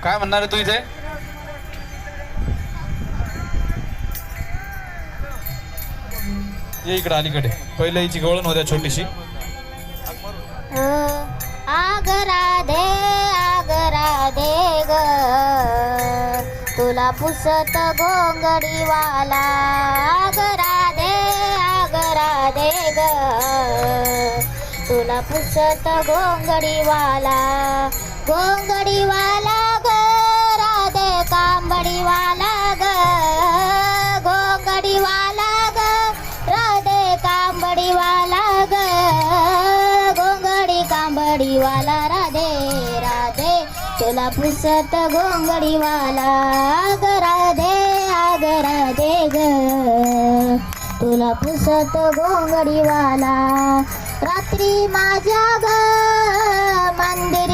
काय म्हणणार आहे तू इथे? ये इकडे अलीकडे. पहिलं हिची गवळण होत्या छोटीशी. आगरा दे ग तुला पुसत गोंगडीवाला. आगरा दे ग तुला पुसत गोंगडीवाला. गोंगडीवाला ग राधे कांबडीवाला ग. गोंगडीवाला ग राधे कांबडीवाला ग. गोंगडी कांबडीवाला राधे राधे तुला पुसत गोंगडीवाला. आग राधे ग तुला पुसत गोंगडीवाला. रात्री माझ्या ग मंदिर